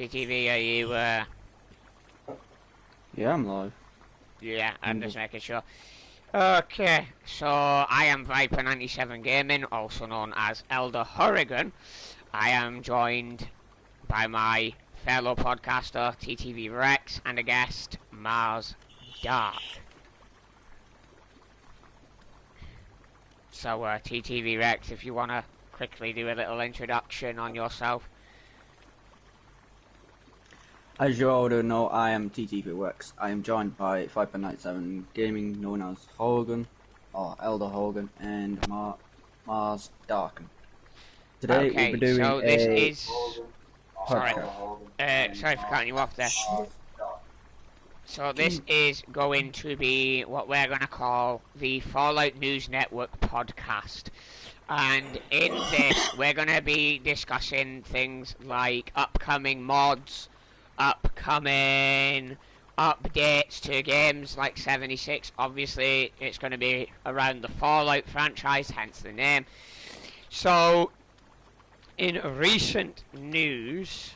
TTV, are you, Yeah, I'm live. Yeah, I'm just making sure. Okay, so I am Viper97 Gaming, also known as Elder-Horrigan. I am joined by my fellow podcaster, TTV Rex, and a guest, Mars Dark. So, TTV Rex, if you want to quickly do a little introduction on yourself. As you already know, I am TTV Rex. I am joined by Viper97 Gaming, known as Horrigan, or Elder-Horrigan, and Mars Dark. Today Okay, we'll be doing so this a... is... Sorry, sorry for cutting you off there. So this is going to be what we're going to call the Fallout News Network podcast. And in this, we're going to be discussing things like upcoming mods, upcoming updates to games like 76. Obviously, it's going to be around the Fallout franchise, hence the name. So, in recent news,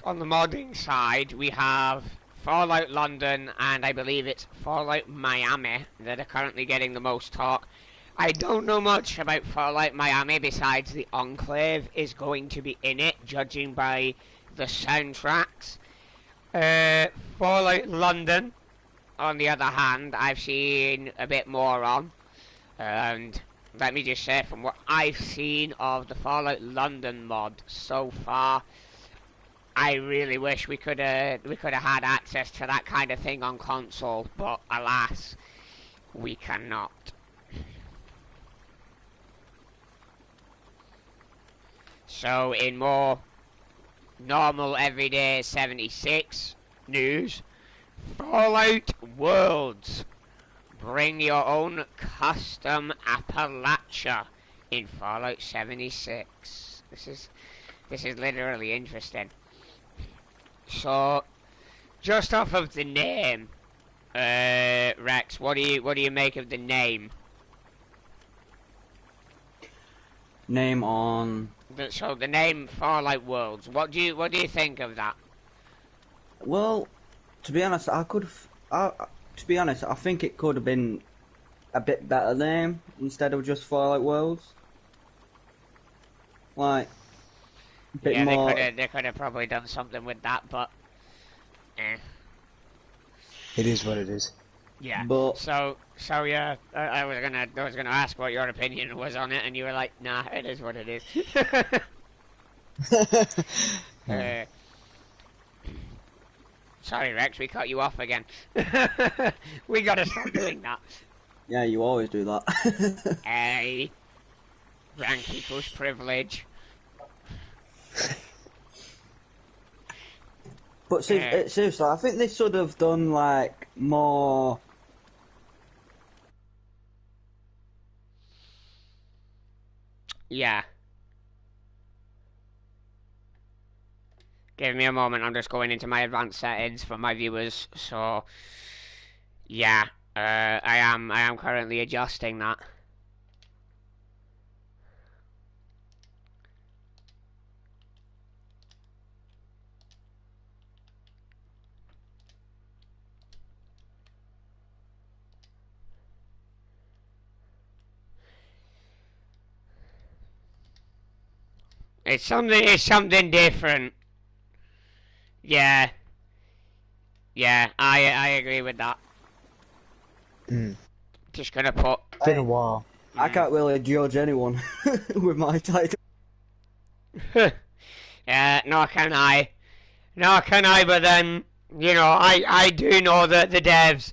on the modding side, we have Fallout London and I believe it's Fallout Miami that are currently getting the most talk. I don't know much about Fallout Miami besides the Enclave is going to be in it, judging by the soundtracks. Fallout London, on the other hand, I've seen a bit more on. And let me just say, from what I've seen of the Fallout London mod so far, I really wish we could have had access to that kind of thing on console, but alas, we cannot. So in more normal everyday 76 news, Fallout Worlds. Bring your own custom Appalachia in Fallout 76. This is literally interesting. So, just off of the name, Rex, what do you make of the name? Name on... So the name Fallout Worlds. What do you think of that? Well, to be honest, I think it could have been a bit better name instead of just Fallout Worlds. Like, a bit more... they could have probably done something with that, but It is what it is. yeah. But so yeah, I was gonna ask what your opinion was on it, and you were like, nah, it is what it is. Sorry, Rex, we cut you off again. We gotta stop doing that. yeah, you always do that. Hey, rank equals privilege. But seriously, I think they should have done like more. Yeah. Give me a moment, I'm just going into my advanced settings for my viewers, so yeah, I am currently adjusting that. It's something different. Yeah. Yeah, I agree with that. Just gonna put... It's been a while. I can't really judge anyone with my title. Yeah, nor can I. Nor can I, but then, you know, I do know that the devs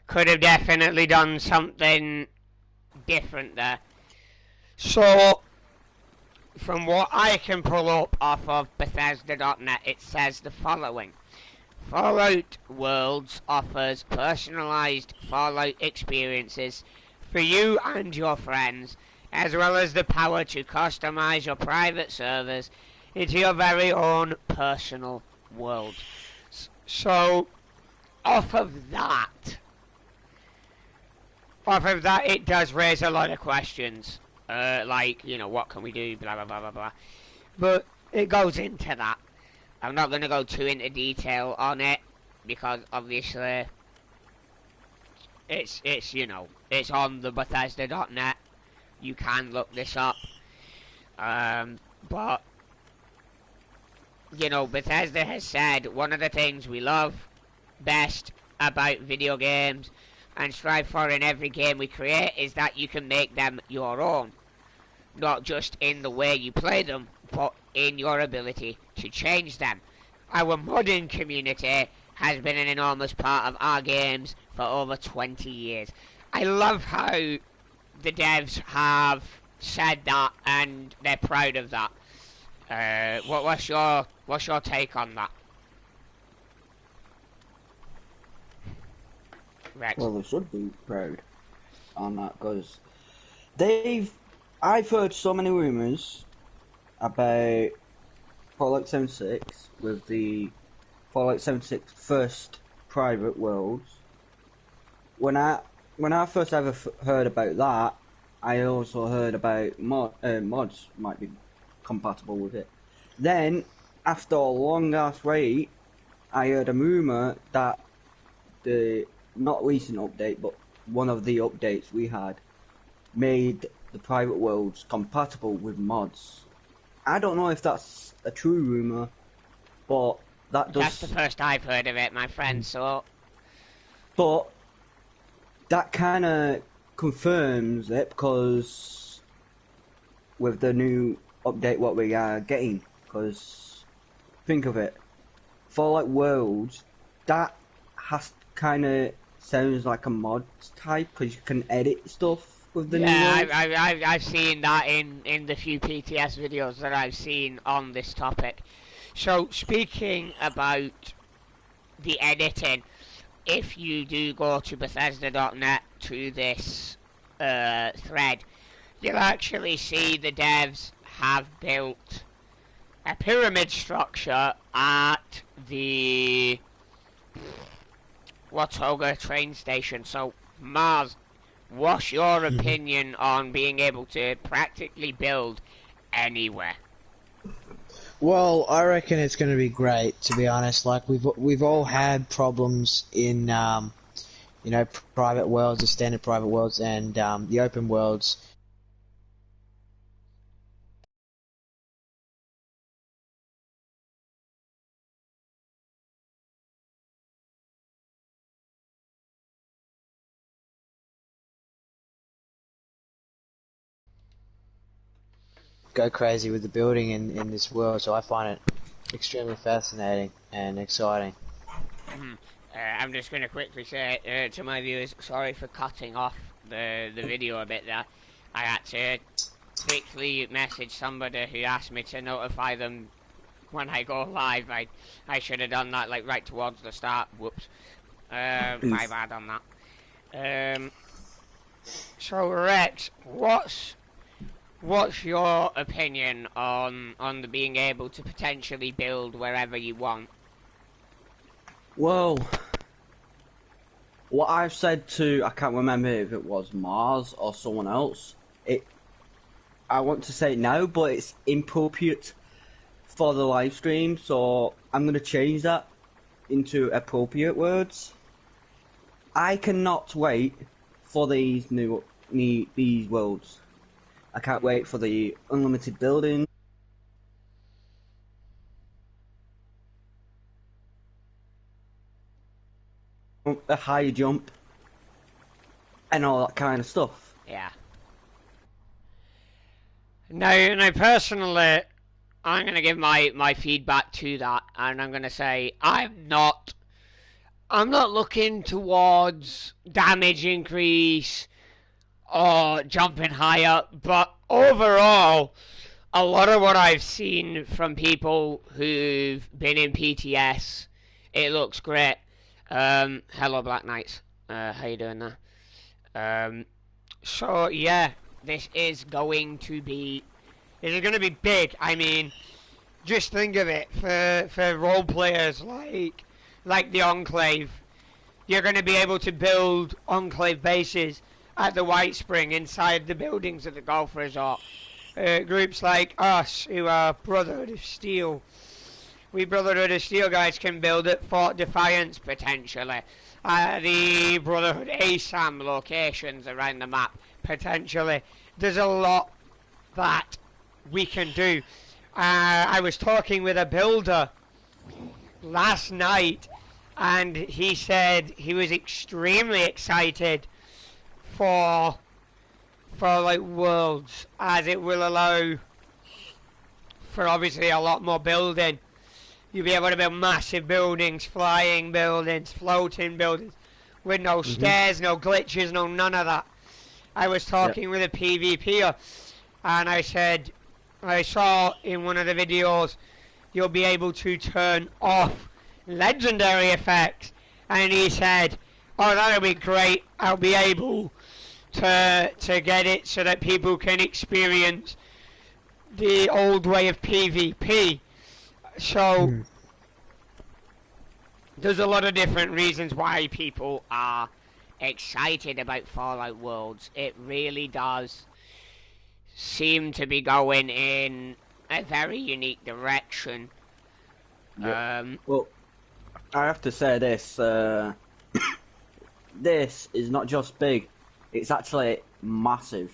could have definitely done something different there. So, from what I can pull up off of Bethesda.net, it says the following. Fallout Worlds offers personalized Fallout experiences for you and your friends, as well as the power to customize your private servers into your very own personal world. So, off of that, it does raise a lot of questions. Like, you know, what can we do, blah, blah, blah, blah, blah. But it goes into that. I'm not going to go too into detail on it because obviously it's you know, it's on the Bethesda.net. You can look this up. But you know, Bethesda has said one of the things we love best about video games and strive for in every game we create is that you can make them your own. Not just in the way you play them, but in your ability to change them. Our modding community has been an enormous part of our games for over 20 years. I love how the devs have said that and they're proud of that. What's your take on that, Rex? Well, they should be proud on that because I've heard so many rumours about Fallout 76 with the Fallout 76 first private worlds. When I first ever heard about that, I also heard about mods might be compatible with it. Then, after a long ass wait, I heard a rumour that the not recent update, but one of the updates we had made the private worlds compatible with mods. I don't know if that's a true rumour, but that does. That's the first I've heard of it, my friend. So, but that kind of confirms it because with the new update, what we are getting. Because think of it, Fallout Worlds, that has kind of sounds like a mod type because you can edit stuff with the new worlds. I've seen that in the few PTS videos that I've seen on this topic. So speaking about the editing, if you do go to Bethesda.net to this thread, you'll actually see the devs have built a pyramid structure at the Watoga train station. So Mars, what's your opinion on being able to practically build anywhere? Well, I reckon it's going to be great. To be honest, like we've all had problems in you know, private worlds, the standard private worlds, and the open worlds. Go crazy with the building in this world, so I find it extremely fascinating and exciting. I'm just going to quickly say to my viewers, sorry for cutting off the video a bit there. I had to quickly message somebody who asked me to notify them when I go live. I should have done that like right towards the start. Whoops. My bad on that. So Rex, what's your opinion on the being able to potentially build wherever you want? Well, what I've said to, I can't remember if it was Mars or someone else, I want to say no, but it's inappropriate for the live stream, so I'm going to change that into appropriate words. I cannot wait for these these worlds. I can't wait for the unlimited building. A high jump. And all that kind of stuff. Yeah. Now personally, I'm going to give my feedback to that, and I'm going to say I'm not looking towards damage increase or jumping higher, but overall, a lot of what I've seen from people who've been in PTS, it looks great. Hello Black Knights, how you doing there? So yeah, this is going to be big. I mean, just think of it, for role players like the Enclave, you're going to be able to build Enclave bases at the White Spring inside the buildings of the golf resort. Groups like us, who are Brotherhood of Steel, we Brotherhood of Steel guys can build at Fort Defiance potentially. The Brotherhood ASAM locations around the map potentially. There's a lot that we can do. I was talking with a builder last night, and he said he was extremely excited for like Worlds, as it will allow for obviously a lot more building. You'll be able to build massive buildings, flying buildings, floating buildings, with no stairs, no glitches, no none of that. I was talking with a PvPer, and I said, I saw in one of the videos, you'll be able to turn off legendary effects, and he said, oh, that'll be great, I'll be able to get it so that people can experience the old way of PvP. So there's a lot of different reasons why people are excited about Fallout Worlds. It really does seem to be going in a very unique direction. Well, I have to say this. This is not just big; it's actually massive.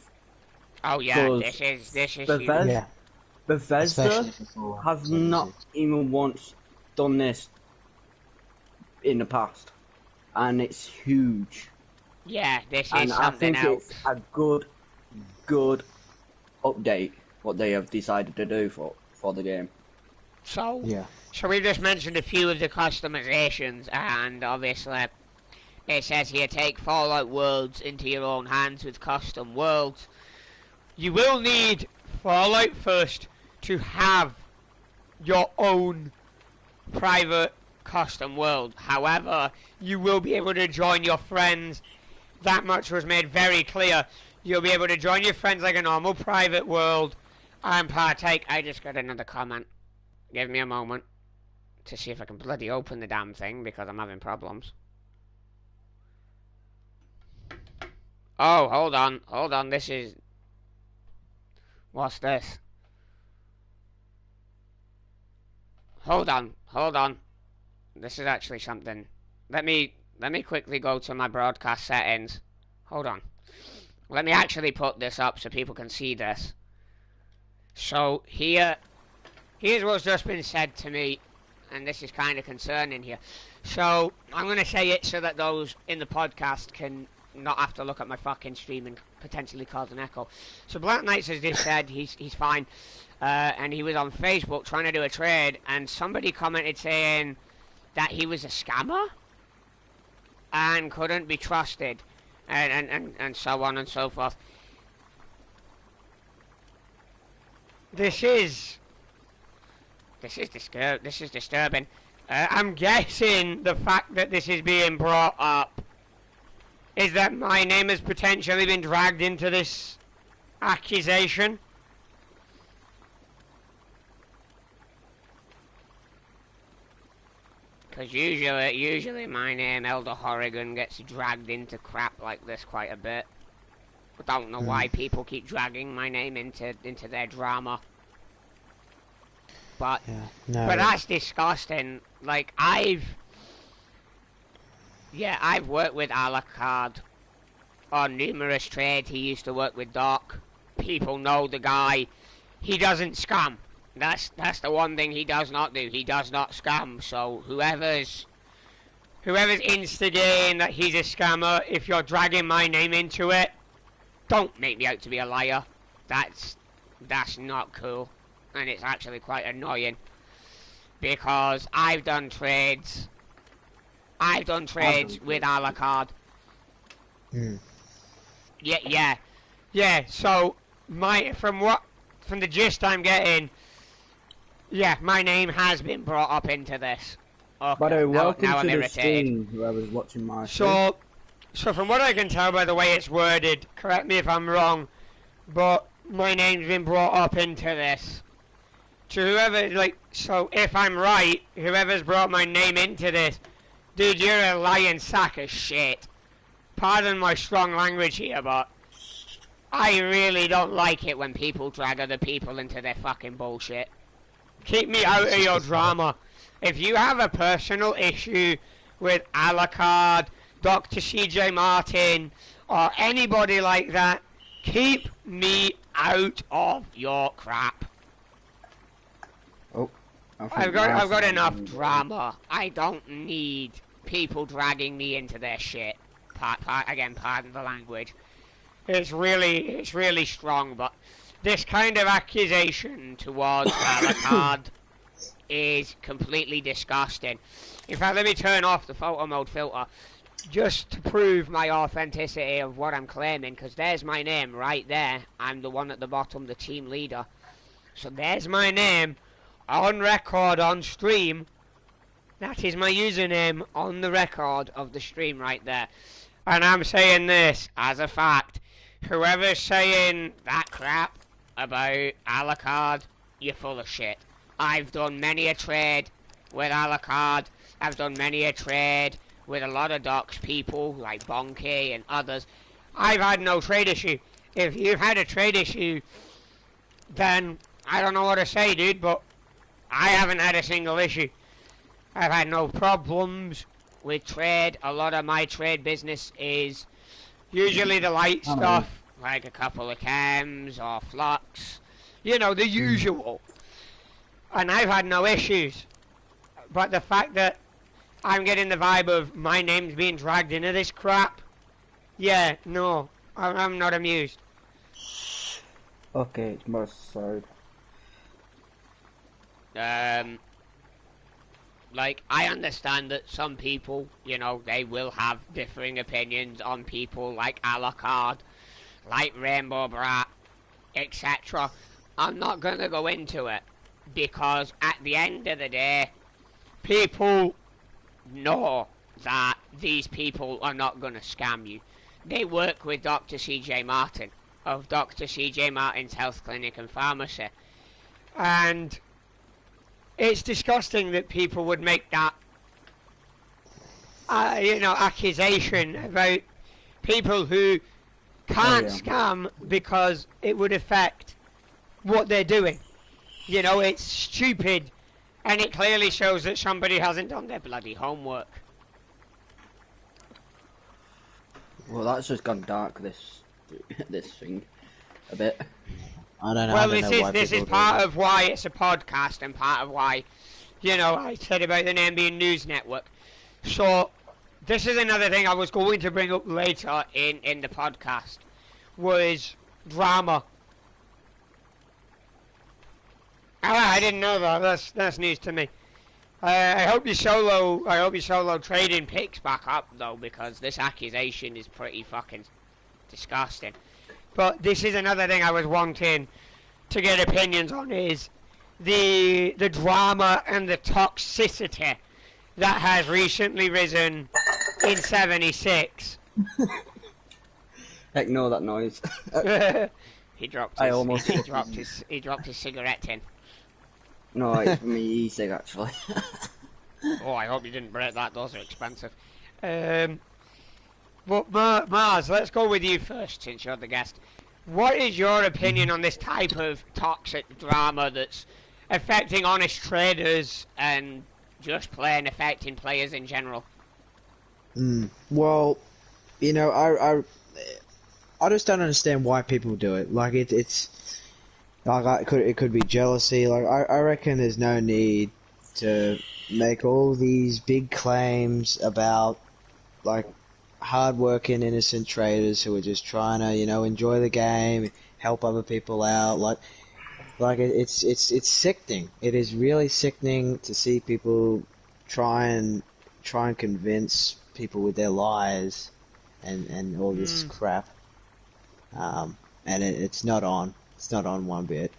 Oh yeah, this is huge. Bethesda has not even once done this in the past, and it's huge. Yeah, this is and something I think else. It's a good update what they have decided to do for the game. So Yeah. So we've just mentioned a few of the customizations, and obviously it says here, take Fallout Worlds into your own hands with custom worlds. You will need Fallout first to have your own private custom world. However, you will be able to join your friends. That much was made very clear. You'll be able to join your friends like a normal private world and partake. I just got another comment. Give me a moment to see if I can bloody open the damn thing, because I'm having problems. Oh, hold on, this is... What's this? Hold on. This is actually something. Let me quickly go to my broadcast settings. Hold on. Let me actually put this up so people can see this. So, here's what's just been said to me, and this is kind of concerning here. So, I'm going to say it so that those in the podcast can not have to look at my fucking stream and potentially cause an echo. So, Black Knights has just said he's fine, and he was on Facebook trying to do a trade, and somebody commented saying that he was a scammer and couldn't be trusted, and so on and so forth. This is disturbing. I'm guessing the fact that this is being brought up is that my name has potentially been dragged into this accusation. Because usually my name, Elder-Horrigan, gets dragged into crap like this quite a bit. I don't know why people keep dragging my name into their drama. But but that's disgusting. Like, I've worked with Alucard on numerous trades. He used to work with Doc. People know the guy. He doesn't scam. That's the one thing he does not do. He does not scam. So whoever's instigating that he's a scammer, if you're dragging my name into it, don't make me out to be a liar. That's not cool. And it's actually quite annoying, because I've done trades with Alucard. Yeah. So from the gist I'm getting, my name has been brought up into this. Okay, By the way, welcome now to I'm the stream, whoever's watching my stream. So from what I can tell by the way it's worded, correct me if I'm wrong, but my name's been brought up into this. To whoever, so if I'm right, whoever's brought my name into this, dude, you're a lying sack of shit. Pardon my strong language here, but I really don't like it when people drag other people into their fucking bullshit. Keep me out of your drama. If you have a personal issue with Alucard, Dr. CJ Martin, or anybody like that, keep me out of your crap. Oh, I've got enough drama. I don't need people dragging me into their shit. Again, pardon the language. It's really strong, but this kind of accusation towards Alucard is completely disgusting. In fact, let me turn off the photo mode filter just to prove my authenticity of what I'm claiming, because there's my name right there. I'm the one at the bottom, the team leader. So there's my name on record on stream. That is my username on the record of the stream right there. And I'm saying this as a fact. Whoever's saying that crap about Alucard, you're full of shit. I've done many a trade with Alucard. I've done many a trade with a lot of Docs people like Bonky and others. I've had no trade issue. If you've had a trade issue, then I don't know what to say, dude, but I haven't had a single issue. I've had no problems with trade. A lot of my trade business is usually the light stuff, like a couple of chems or flux. You know, the usual. And I've had no issues. But the fact that I'm getting the vibe of my name's being dragged into this crap, yeah, no, I'm not amused. Okay, it's more side. Like, I understand that some people, you know, they will have differing opinions on people like Alucard, like Rainbow Brat, etc. I'm not going to go into it, because at the end of the day, people know that these people are not going to scam you. They work with Dr. CJ Martin of Dr. CJ Martin's Health Clinic and Pharmacy. And it's disgusting that people would make that, you know, accusation about people who can't scam because it would affect what they're doing. You know, it's stupid, and it clearly shows that somebody hasn't done their bloody homework. Well, that's just gone dark, this thing, a bit. I don't know. Well, this is part of why it's a podcast, and part of why, you know, I said about the name being News Network. So, this is another thing I was going to bring up later in the podcast, was drama. I didn't know that. That's news to me. I hope your solo trading picks back up though, because this accusation is pretty fucking disgusting. But this is another thing I was wanting to get opinions on, is the drama and the toxicity that has recently risen in 76. Ignore that noise. He dropped his cigarette tin. No, it's me e-cig actually. Oh, I hope you didn't break that. Those are expensive. But Mars, let's go with you first, since you're the guest. What is your opinion on this type of toxic drama that's affecting honest traders and just plain affecting players in general? Well, you know, I just don't understand why people do it. Like it's like it could be jealousy. Like I reckon there's no need to make all these big claims about like hard-working innocent traders who are just trying to, you know, enjoy the game, help other people out. Like it's sickening. It is really sickening to see people try and convince people with their lies and all this crap. And it's not on. It's not on one bit.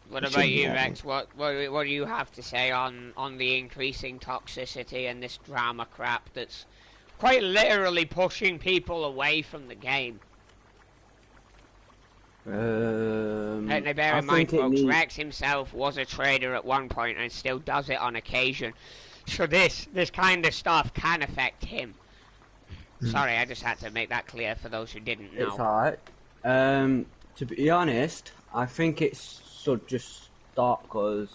What about you, Rex? What do you have to say on the increasing toxicity and this drama crap that's quite literally pushing people away from the game? Now bear in mind, folks, Rex himself was a trader at one point and still does it on occasion. So this kind of stuff can affect him. Sorry, I just had to make that clear for those who didn't know. It's alright. To be honest, I think it's just start because,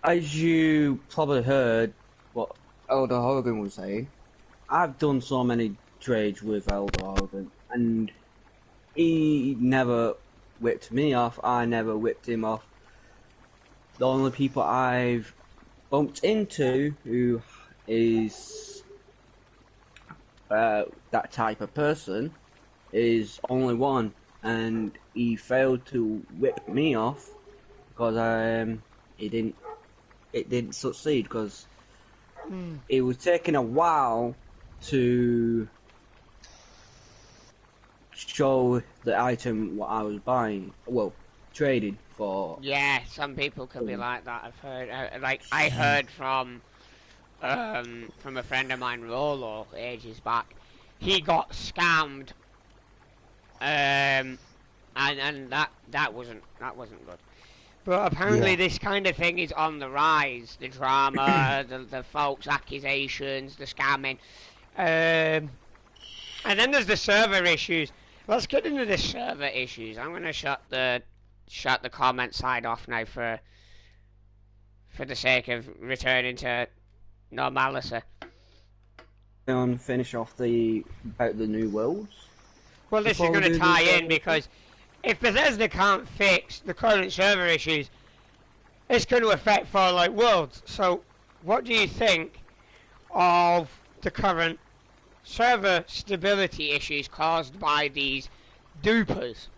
as you probably heard what Elder-Horrigan was saying, I've done so many trades with Elder-Horrigan, and he never whipped me off, I never whipped him off. The only people I've bumped into who is that type of person is only one, and he failed to whip me off because it didn't succeed because it was taking a while to show the item what I was buying, well, trading for. Yeah, some people can be like that. I've heard, I heard from a friend of mine, Rolo, ages back. He got scammed, and that wasn't good. But apparently this kind of thing is on the rise. The drama, the false accusations, the scamming. And then there's the server issues. Let's get into the server issues. I'm gonna shut the comment side off now for the sake of returning to normality. And finish off about the new worlds. Well, this is going to tie in because if Bethesda can't fix the current server issues, it's going to affect Fallout Worlds. So, what do you think of the current server stability issues caused by these dupers?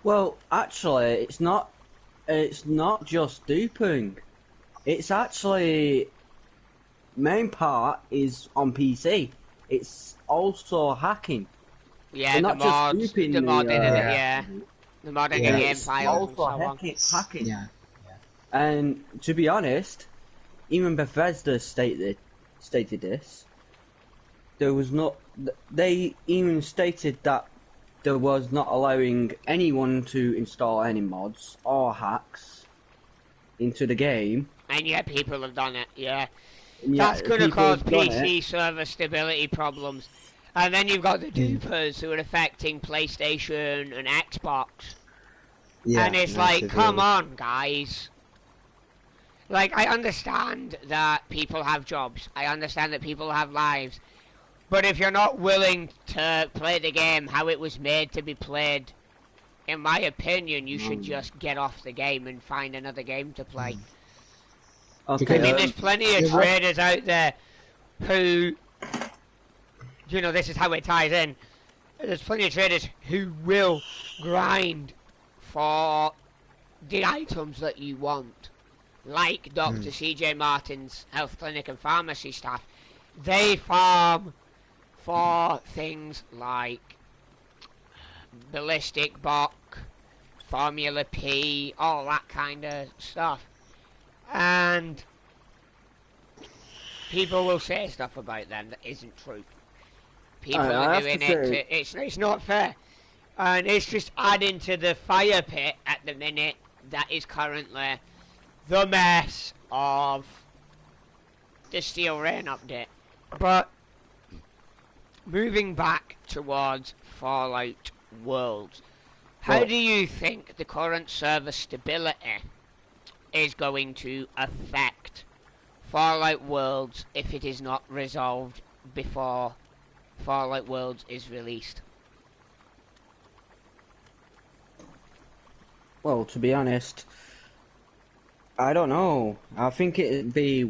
Well, actually, it's not just duping. It's actually main part is on PC. It's also hacking. Yeah, They're the not just mods, duping the modding, the the modding the game it's files and so also on. hacking. Yeah. And to be honest, even Bethesda stated this. There was not. They even stated that there was not allowing anyone to install any mods or hacks into the game. And yet people have done it, yeah. And yet That's going to people cause have done PC it. server stability problems. And then you've got the dupers who are affecting PlayStation and Xbox. Yeah, And it's massively. like, come on, guys. Like, I understand that people have jobs. I understand that people have lives. But if you're not willing to play the game how it was made to be played, in my opinion, you should just get off the game and find another game to play. Okay, I mean, there's plenty of traders out there who, you know, this is how it ties in. There's plenty of traders who will grind for the items that you want. Like Dr. CJ Martin's health clinic and pharmacy staff. They farm for things like ballistic Bok, Formula P, all that kind of stuff. And people will say stuff about them that isn't true. People are doing it. It's not fair, and it's just adding to the fire pit at the minute that is currently the mess of the Steel Rain update. But moving back towards Fallout Worlds, how do you think the current server stability is going to affect Fallout Worlds if it is not resolved before Fallout Worlds is released? Well, to be honest, I don't know. I think it'd be...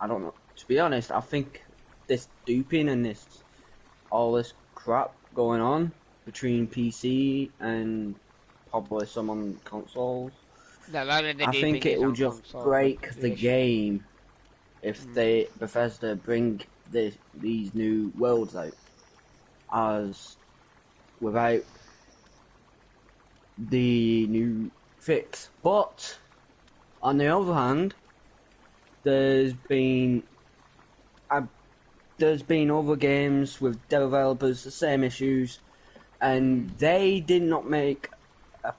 I don't know. To be honest, I think this duping and all this crap going on between PC and probably some on consoles, I think it will just break the game if Bethesda bring these new worlds out as without the new fix. But on the other hand, there's been other games with developers the same issues, and they did not make a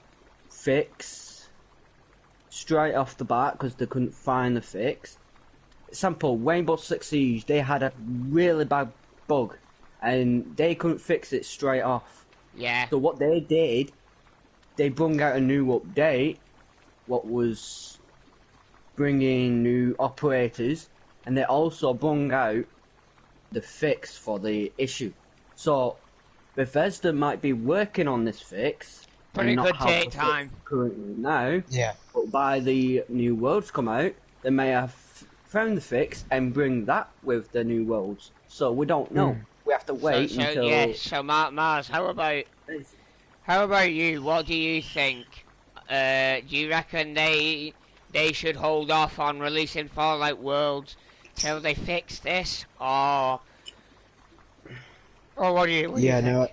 fix straight off the bat because they couldn't find the fix. Example, Rainbow Six Siege, they had a really bad bug and they couldn't fix it straight off. Yeah. So what they did, they brung out a new update, what was bringing new operators, and they also brung out the fix for the issue. So Bethesda might be working on this fix, But and it not could have take the time. fix currently now. Yeah. But by the new worlds come out, they may have found the fix and bring that with the new worlds. So we don't know. We have to wait until. Yes. So Mars, how about you? What do you think? Do you reckon they should hold off on releasing Fallout Worlds till they fix this, or what do you think? No.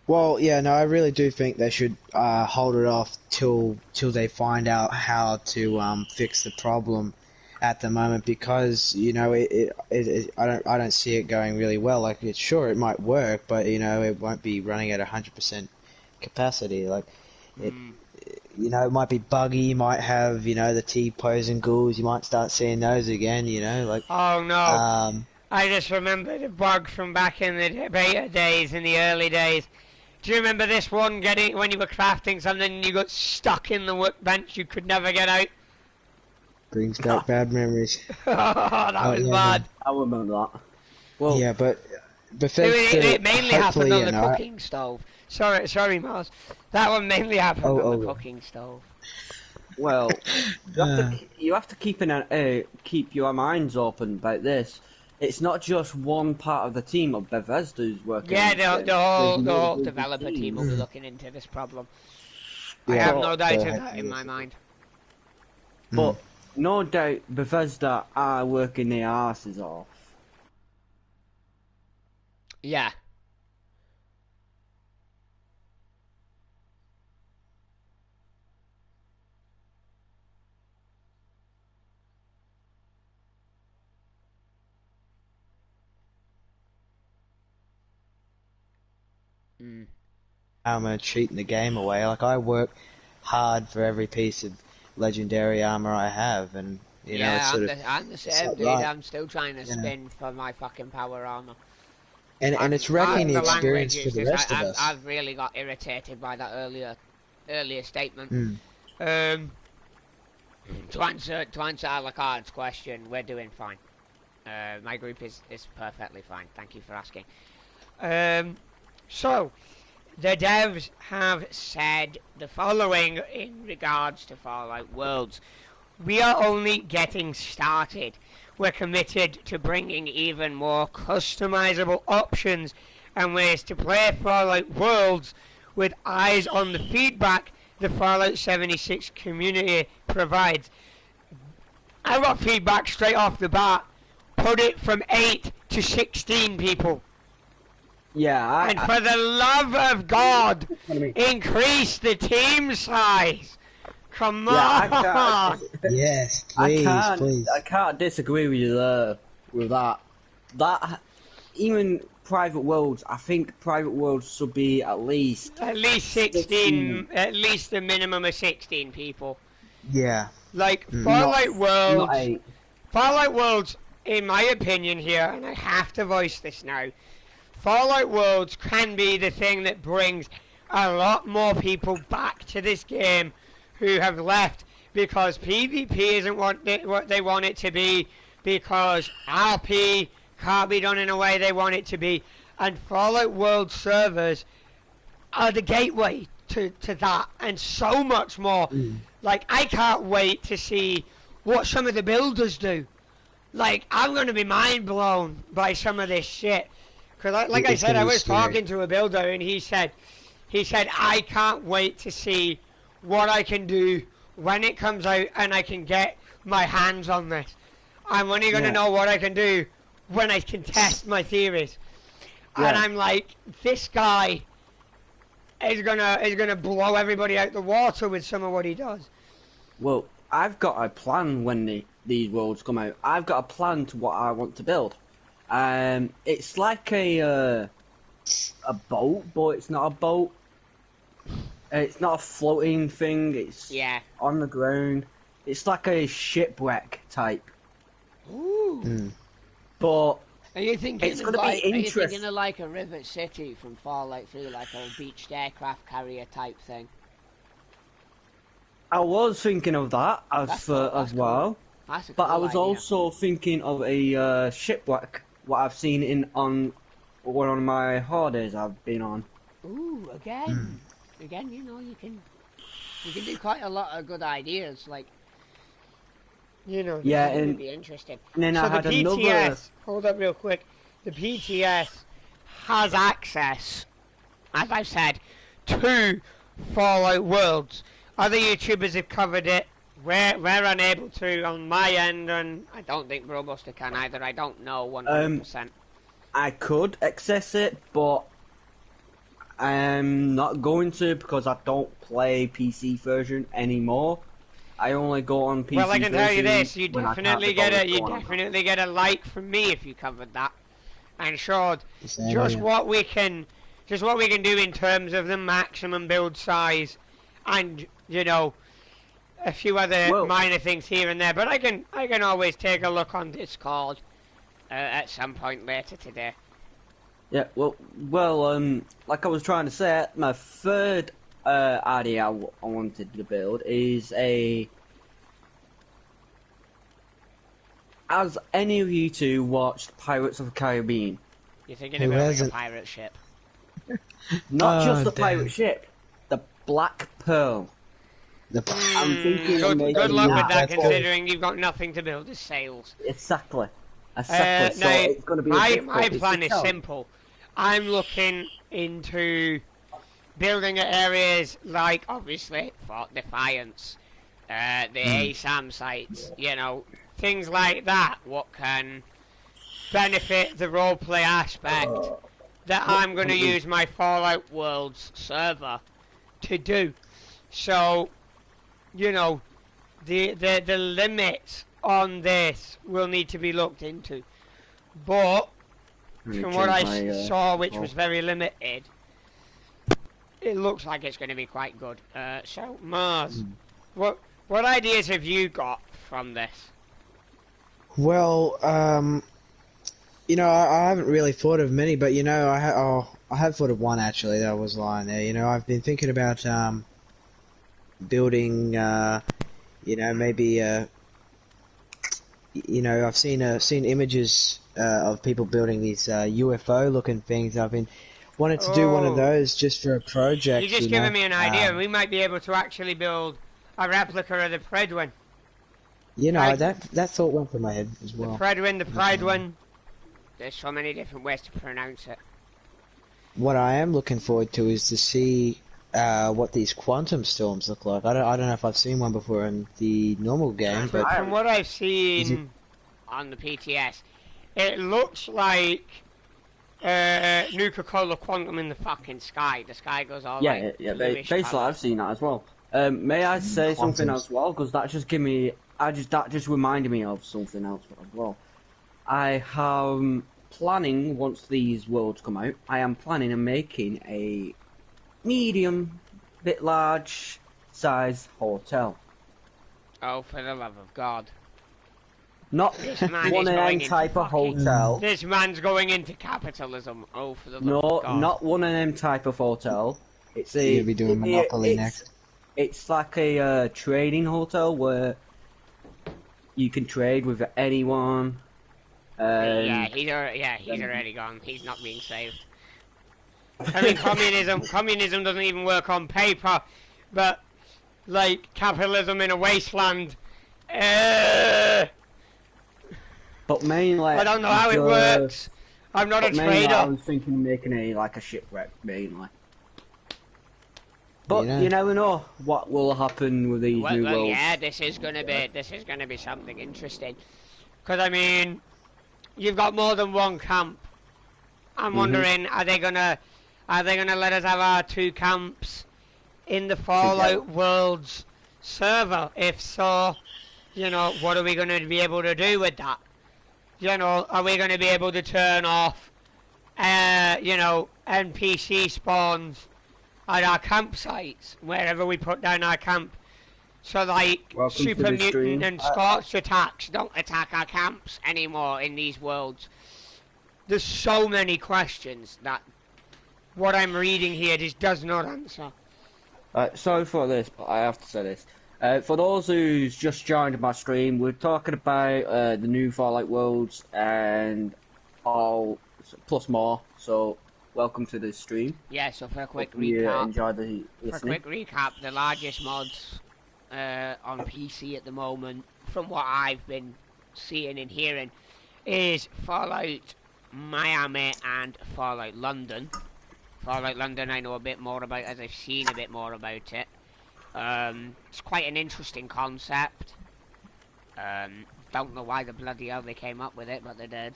Well, yeah, no, I really do think they should hold it off till they find out how to fix the problem at the moment, because I don't see it going really well. Like, it's sure it might work, but it won't be running at 100% capacity. Like it might be buggy. You might have the T-pose and ghouls. You might start seeing those again. Oh no! I just remembered a bug from back in the beta days, in the early days. Do you remember this one, when you were crafting something and you got stuck in the workbench, you could never get out? Brings back bad memories. That was bad. I remember that. Well, yeah, but Bethesda, it mainly happened on the cooking stove. Sorry, Mars. That one mainly happened on the cooking stove. Well, you have to keep your minds open about this. It's not just one part of the team of Bethesda who's working. Yeah, the whole developer team will be looking into this problem. I have no doubt of that in my mind. But no doubt Bethesda are working their asses off. Yeah. Armor cheating the game away. Like, I work hard for every piece of legendary armor I have, and it's sort I'm the same, dude. I'm still trying to spin for my fucking power armor. And it's wrecking the experience for the rest of us. I've really got irritated by that earlier statement. To answer Alucard's question, we're doing fine. My group is perfectly fine. Thank you for asking. So, the devs have said the following in regards to Fallout Worlds. We are only getting started. We're committed to bringing even more customizable options and ways to play Fallout Worlds with eyes on the feedback the Fallout 76 community provides. I got feedback straight off the bat. Put it from 8 to 16 people. Yeah, and for the love of God, increase the team size. Come on. Yes, please, please. I can't disagree with you there with that. That even Private Worlds, I think Private Worlds should be at least 16, at least a minimum of 16 people. Yeah. Like Fallout Worlds, in my opinion here, and I have to voice this now. Fallout Worlds can be the thing that brings a lot more people back to this game who have left because PvP isn't what they want it to be, because RP can't be done in a way they want it to be, and Fallout Worlds servers are the gateway to that and so much more. Like, I can't wait to see what some of the builders do. Like, I'm going to be mind blown by some of this shit. Because, like I said, I was talking to a builder, and he said, I can't wait to see what I can do when it comes out and I can get my hands on this. I'm only going to know what I can do when I can test my theories. And I'm like, this guy is gonna blow everybody out the water with some of what he does. Well, I've got a plan when these worlds come out. I've got a plan to what I want to build. It's like a boat, but it's not a boat. It's not a floating thing. It's on the ground. It's like a shipwreck type. Ooh. But are you thinking it's going to be interesting. Are you thinking of like a Rivet City from Fallout 3, like a beached aircraft carrier type thing? I was thinking of that as well, That's a but I cool was idea. also thinking of a shipwreck. What I've seen on one of my holidays I've been on. Ooh, again, you know, you can do quite a lot of good ideas, like, you know, this Yeah, is going to and be interesting. then So I the had PTS, another. hold up real quick, the PTS has access, as I've said, to Fallout Worlds. Other YouTubers have covered it. We're unable to on my end, and I don't think Robuster can either. I don't know 100%. I could access it, but I'm not going to because I don't play PC version anymore. I only go on PC Well, I can tell you version this: you when I can't definitely be get bothered a you going on. definitely get a like from me if you covered that, and showed Same just here. what we can do in terms of the maximum build size, and you know, a few other Well- minor things here and there. But I can always take a look on Discord at some point later today. Yeah, well, like I was trying to say, my third idea I wanted to build is a. Has any of you two watched Pirates of the Caribbean? You're thinking Who about a hasn't? pirate ship. Not Oh, just the damn. pirate ship, the Black Pearl. I'm thinking of Good making luck Nah, with that, that's good. considering you've got nothing to build as sails. Exactly. So it's going to be my difficult. It's plan a is challenge. simple. I'm looking into building at areas like, obviously, Fort Defiance, the ASAM sites, you know, things like that, what can benefit the roleplay aspect that I'm going to use my Fallout Worlds server to do. So, you know, the limits on this will need to be looked into. But Let me from what I change my, saw, which oh. was very limited, it looks like it's going to be quite good. So Mars, what ideas have you got from this? Well, you know, I haven't really thought of many, but you know, I have thought of one actually that was lying there. You know, I've been thinking about building, you know, maybe, you know, I've seen images of people building these UFO-looking things. I've been wanted to do one of Oh. those just for a project. You're just you giving know? me an idea. We might be able to actually build a replica of the Predwin. You know, Pride- that thought went through my head as The well. Predwin, the Pridewin. There's so many different ways to pronounce it. What I am looking forward to is to see what these quantum storms look like. I don't know if I've seen one before in the normal game, but From what I've Is seen on the PTS, it looks like Nuka-Cola Quantum in the fucking sky. The sky goes all like bluish basically colours. I've seen that as well. May I say something Quantums. as well? Because that just reminded me of something else as well. I am planning, once these worlds come out, I am planning on making a medium, bit large size hotel. Oh, for the love of God. Not This man one is of going them into type of fucking- hotel. This man's going into capitalism. Oh, for the love No, of God. not one of them type of hotel. It's you're a. gonna be doing Monopoly next. It's like a trading hotel where you can trade with anyone. Yeah, he's already gone. He's not being saved. I mean, communism doesn't even work on paper, but like capitalism in a wasteland. But mainly, I don't know how it works. I'm not a But mainly, I trader. was thinking of making a shipwreck mainly. But Yeah. you never know what will happen with these new Well, worlds. yeah, this is gonna be something interesting. Because I mean, you've got more than one camp. I'm wondering, are they gonna let us have our two camps in the Fallout Worlds server? If so, you know, what are we gonna be able to do with that? You know, are we gonna be able to turn off, you know, NPC spawns at our campsites wherever we put down our camp? So like Welcome to super the mutant stream. and scorched attacks don't attack our camps anymore in these worlds. There's so many questions that what I'm reading here just does not answer. Sorry for this, but I have to say this. For those who's just joined my stream, we're talking about the new Fallout Worlds and all plus more. So, welcome to the stream. Yeah, so for a quick Hope you recap, enjoy the listening. the largest mods on PC at the moment, from what I've been seeing and hearing, is Fallout Miami and Fallout London. Fallout London I know a bit more about, as I've seen a bit more about it. It's quite an interesting concept. Don't know why the bloody hell they came up with it, but they did.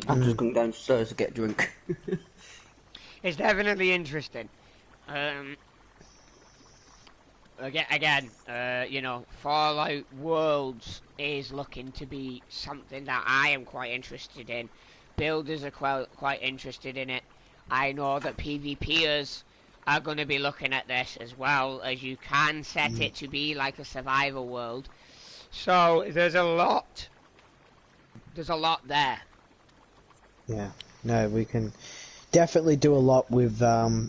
I'm just going downstairs to get a drink. It's definitely interesting. Again, you know, Fallout Worlds is looking to be something that I am quite interested in. Builders are quite interested in it. I know that PvPers are going to be looking at this as well, as you can set it to be like a survival world. So there's a lot there. Yeah, no, we can definitely do a lot with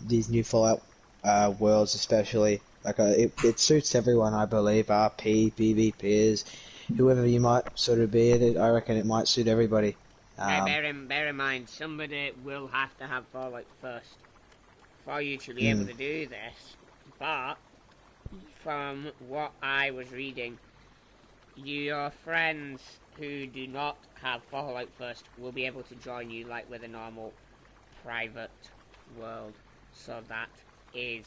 these new Fallout worlds, especially. Like it suits everyone, I believe. RP, PvPers, whoever you might sort of be. I reckon it might suit everybody. Bear in mind, somebody will have to have Fallout first for you to be able to do this. But from what I was reading, your friends who do not have Fallout first will be able to join you like with a normal private world. So that is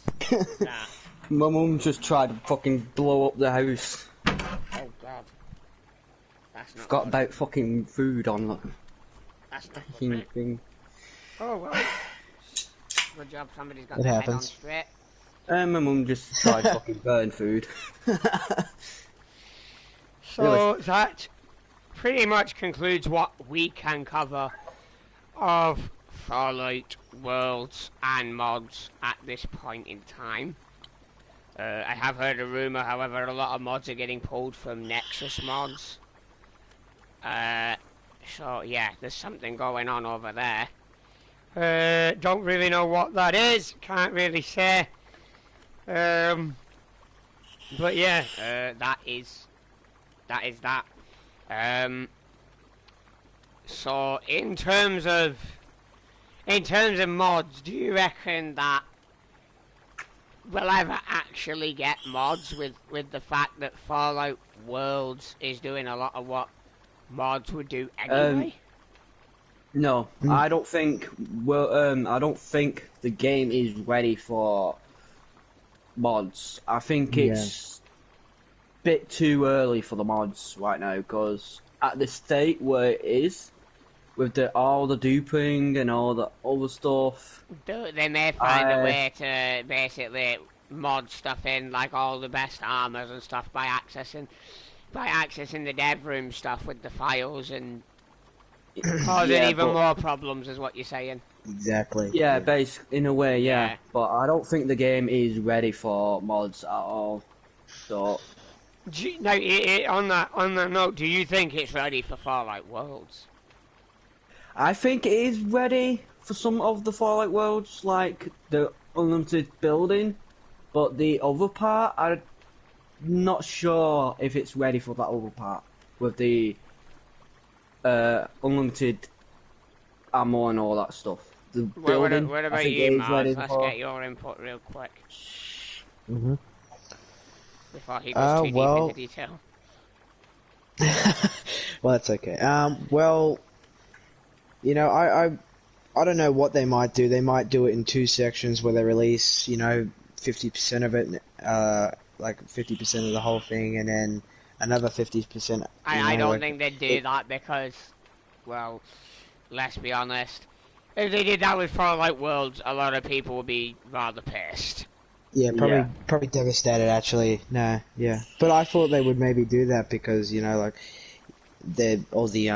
that. My mum just tried to fucking blow up the house. Oh god. That's not Forgot good. about fucking food on the That's not good, fucking mate. thing. Oh well. Good job, somebody's got It their head on happens. straight. My mum just tried to fucking burn food. So that pretty much concludes what we can cover of Fallout Worlds and mods at this point in time. I have heard a rumour, however, a lot of mods are getting pulled from Nexus mods. So yeah, there's something going on over there. Don't really know what that is, can't really say. But yeah, that is that. So in terms of mods, do you reckon that we'll ever actually get mods with the fact that Fallout Worlds is doing a lot of what mods would do anyway? No, I don't think. Well, I don't think the game is ready for mods. I think it's a bit too early for the mods right now, because at the state where it is, with all the duping and all the other stuff, They may find a way to basically mod stuff in, like all the best armors and stuff, by accessing the dev room stuff with the files and causing even more problems, is what you're saying. Exactly. yeah, basically in a way, yeah. Yeah. But I don't think the game is ready for mods at all. So Now, on that note, do you think it's ready for Fallout Worlds? I think it is ready for some of the Fallout worlds, like the unlimited building, but the other part, I'm not sure if it's ready for that other part, with the unlimited ammo and all that stuff. The building, What I about think you, it is Mars? ready Let's for... get your input real quick Mhm. before he goes too well- deep into detail. Well, that's okay. Well, you know, I don't know what they might do. They might do it in two sections where they release, 50% of it, like 50% of the whole thing, and then another 50%. I don't think they'd do that because, well, let's be honest. If they did that with Fallout Worlds, a lot of people would be rather pissed. Yeah, probably devastated actually. No, yeah. But I thought they would maybe do that because, like they're all the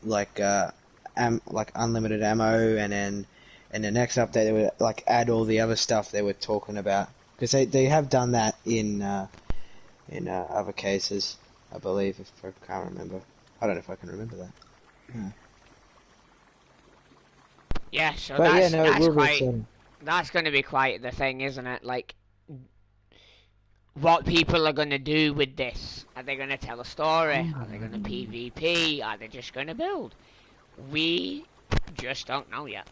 like unlimited ammo, and then in the next update they would like add all the other stuff they were talking about, because they have done that in other cases, I believe, if I can't remember. I don't know if I can remember that. Yeah, so But that's it will be quite. soon. That's going to be quite the thing, isn't it? Like, what people are going to do with this. Are they going to tell a story? Are they going to PvP? Are they just going to build? We just don't know yet.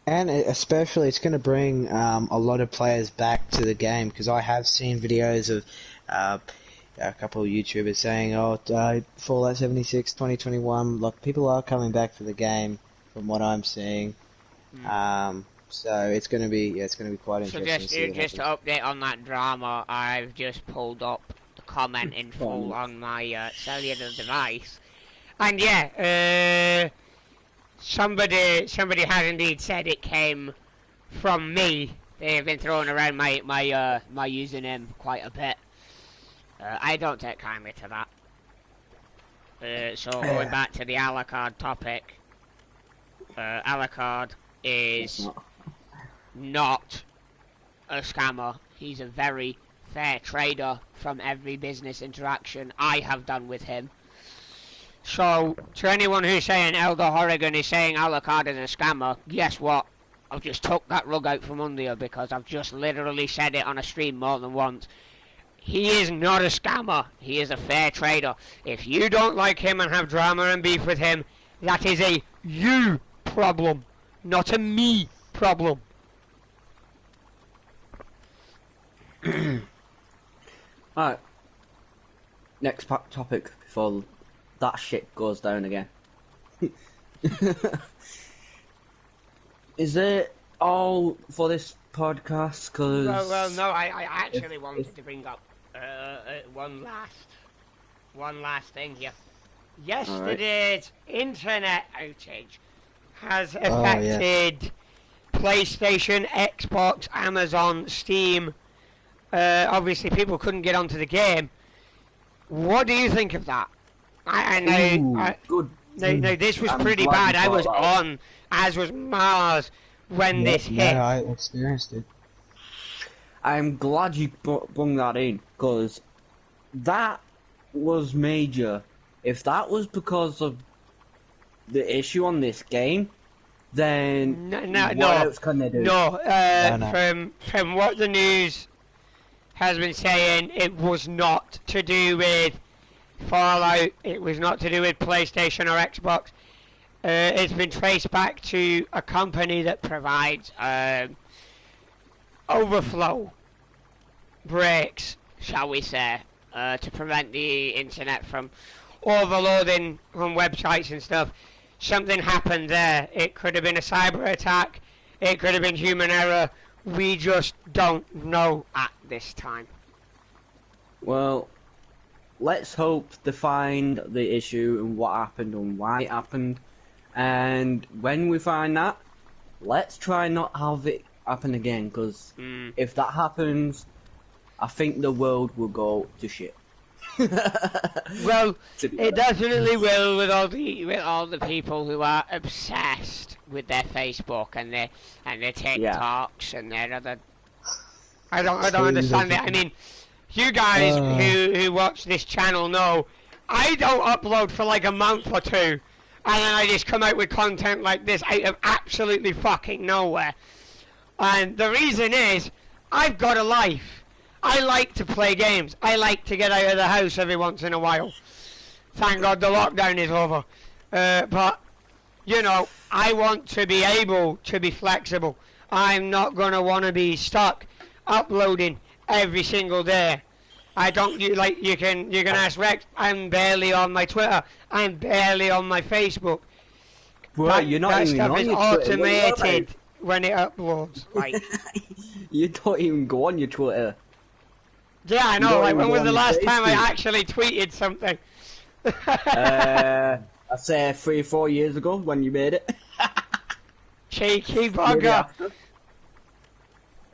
And especially, it's going to bring a lot of players back to the game, because I have seen videos of a couple of YouTubers saying, "Oh, Fallout 76 2021." Like, people are coming back to the game, from what I'm seeing. So it's going to be quite interesting. So just to update on that drama, I've just pulled up the comment in full on my cellular device, and yeah, somebody has indeed said it came from me. They've been throwing around my username quite a bit. I don't take kindly to that. So going back to the Alucard topic, Alucard is not a scammer. He's a very fair trader from every business interaction I have done with him. So, to anyone who's saying Elder-Horrigan is saying Alucard is a scammer, guess what? I've just took that rug out from under you, because I've just literally said it on a stream more than once. He is not a scammer. He is a fair trader. If you don't like him and have drama and beef with him, that is a you problem, not a me problem. Alright. Next topic before that shit goes down again. Is it all for this podcast? Cause Well, no, I actually wanted to bring up one last thing here. Yesterday's internet outage has affected PlayStation, Xbox, Amazon, Steam. Obviously, people couldn't get onto the game. What do you think of that? Good. Now, this was pretty bad. I was on, as was Mars, when this hit. Yeah, I experienced it. I'm glad you brought that in, because that was major. If that was because of the issue on this game, then what else can they do? No, from what the news has been saying, it was not to do with Fallout, it was not to do with PlayStation or Xbox. It's been traced back to a company that provides overflow breaks, shall we say, to prevent the internet from overloading on websites and stuff. Something happened there. It could have been a cyber attack, it could have been human error. We just don't know at this time. Well, let's hope they find the issue and what happened and why it happened. And when we find that, let's try not have it happen again, because if that happens, I think the world will go to shit. Well, it definitely will, with all the people who are obsessed with their Facebook and their TikToks and their other. I don't understand it. I mean, you guys who watch this channel know I don't upload for like a month or two, and then I just come out with content like this out of absolutely fucking nowhere. And the reason is, I've got a life. I like to play games. I like to get out of the house every once in a while. Thank God the lockdown is over. But, you know, I want to be able to be flexible. I'm not going to want to be stuck uploading every single day. I don't, you can ask Rex, I'm barely on my Twitter. I'm barely on my Facebook. Bro, you're not that even stuff on is your automated when it uploads. Like, you don't even go on your Twitter. yeah, I know. Like, when was the last time I actually tweeted something? I'd say 3-4 years ago when you made it. Cheeky bugger.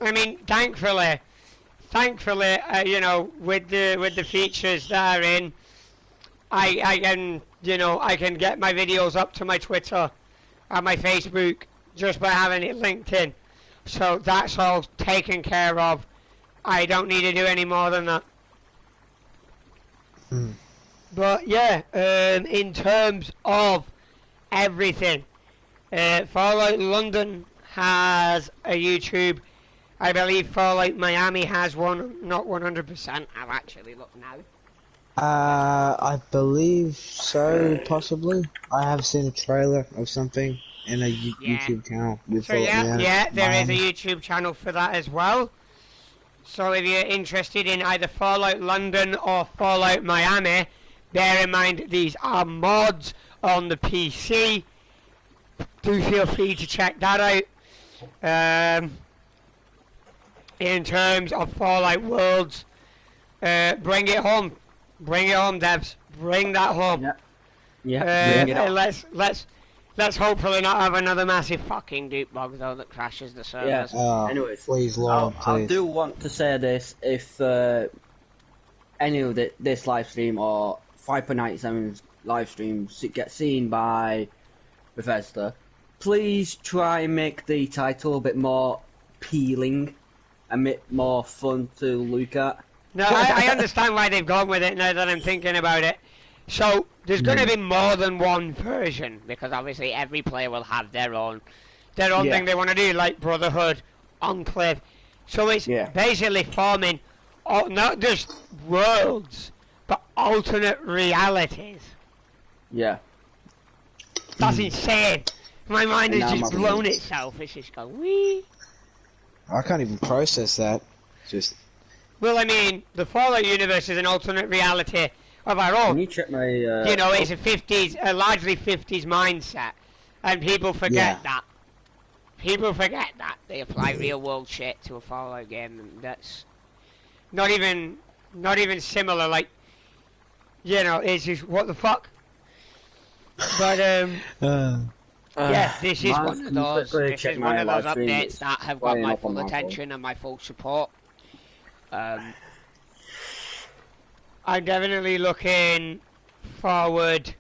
I mean, thankfully, you know, with the features that are in, I can, you know, I can get my videos up to my Twitter and my Facebook just by having it linked in. So that's all taken care of. I don't need to do any more than that. But yeah, in terms of everything, Fallout London has a YouTube I believe Fallout Miami has one, not 100%. I've actually looked now. I believe so, possibly. I have seen a trailer of something in a YouTube channel. So yeah, there is a YouTube channel for that as well. So if you're interested in either Fallout London or Fallout Miami, bear in mind these are mods on the PC. Do feel free to check that out. In terms of Fallout Worlds, bring it home. Bring it home, devs. Bring that home. Yeah. Bring it on. Let's hopefully not have another massive fucking dupe bug though that crashes the servers. Yeah. Anyways, please, Lord, I do want to say this: if any of this live stream or 5.97's live stream gets seen by Bethesda, please try and make the title a bit more appealing, a bit more fun to look at. No, I understand why they've gone with it now that I'm thinking about it. So, there's going to be more than one version, because obviously every player will have their own thing they want to do, like Brotherhood, Enclave. So it's basically forming, not just worlds, but alternate realities. Yeah. That's insane. My mind has just blown itself. It's just going, wee. I can't even process that. Just... Well, I mean, the Fallout universe is an alternate reality of our own. Can you check my... you know, it's a largely 50s mindset. And people forget that. People forget that. They apply real world shit to a Fallout game, and that's not even similar, like, you know, it's just, what the fuck? But, yeah, this is one of those. This is one of those updates that have got my full attention and my full support. I'm definitely looking forward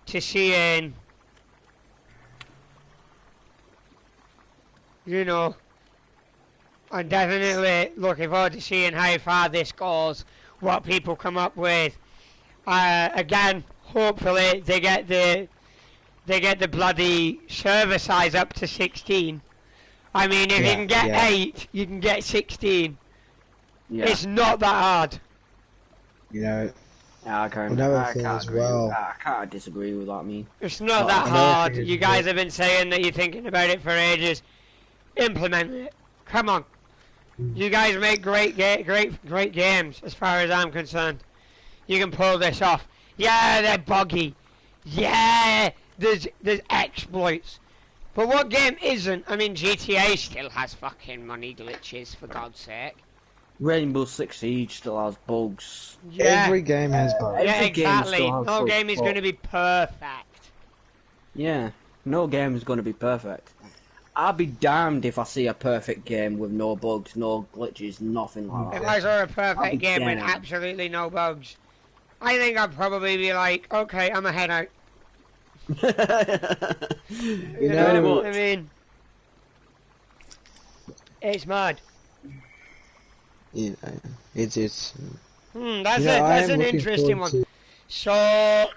to seeing, you know, I'm definitely looking forward to seeing how far this goes, what people come up with. Again, hopefully they get the bloody server size up to 16. I mean, if you can get 8, you can get 16. Yeah. It's not that hard. You know, I can't disagree with that. I mean, it's not that hard. You guys have been saying that you're thinking about it for ages. Implement it. Come on. You guys make great games, as far as I'm concerned. You can pull this off. Yeah, they're buggy. Yeah, there's exploits. But what game isn't? I mean, GTA still has fucking money glitches, for God's sake. Rainbow Six Siege still has bugs. Yeah. Every game has bugs. Yeah, exactly. No game is going to be perfect. Yeah, no game is going to be perfect. I'll be damned if I see a perfect game with no bugs, no glitches, nothing like that. If I saw a perfect game with absolutely no bugs, I think I'd probably be like, okay, I'm a head out. you know, I mean, it's mad. You know, it's. That's an interesting one. So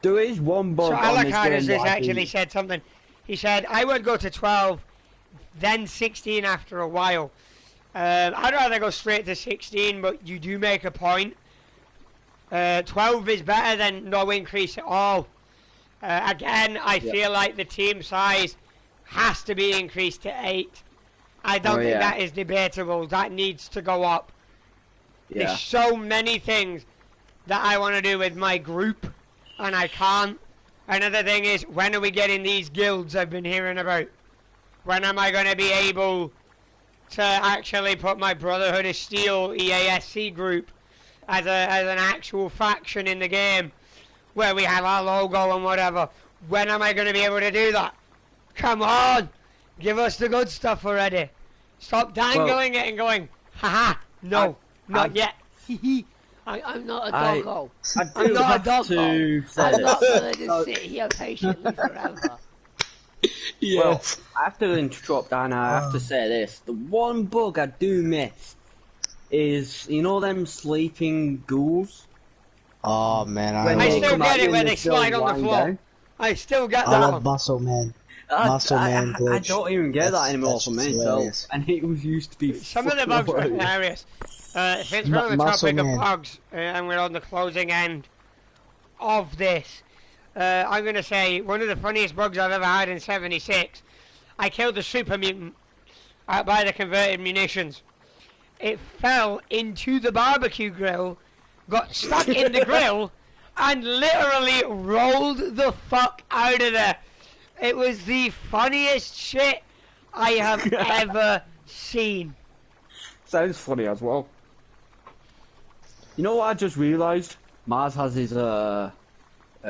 there is one bug. So Alakard has actually said something. He said, I would go to 12, then 16 after a while. I'd rather go straight to 16, but you do make a point. 12 is better than no increase at all. Again, I feel like the team size has to be increased to 8. I don't think that is debatable. That needs to go up. Yeah. There's so many things that I want to do with my group, and I can't. Another thing is, when are we getting these guilds I've been hearing about? When am I going to be able to actually put my Brotherhood of Steel EASC group as an actual faction in the game, where we have our logo and whatever? When am I going to be able to do that? Come on! Give us the good stuff already. Stop dangling it and going, haha, no, not yet. I'm not a doggo. I'm not a doggo. I'm not going to just sit here patiently forever. Yeah. Well, I have to interrupt, and I have to say this. The one bug I do miss is, you know them sleeping ghouls? Oh man, I still get it where they slide on the floor. I still get that one. I love Muscle Man. Muscle Man glitch. I don't even get that anymore That's for just myself. hilarious. And it was used to be Some of the fucking bugs were hilarious. hilarious. Since we're on the Muscle topic of Man. bugs, and we're on the closing end of this, I'm going to say one of the funniest bugs I've ever had in 76. I killed the super mutant by the converted munitions. It fell into the barbecue grill, got stuck in the grill, and literally rolled the fuck out of there. It was the funniest shit I have ever seen. Sounds funny as well. You know what I just realised? Mars has his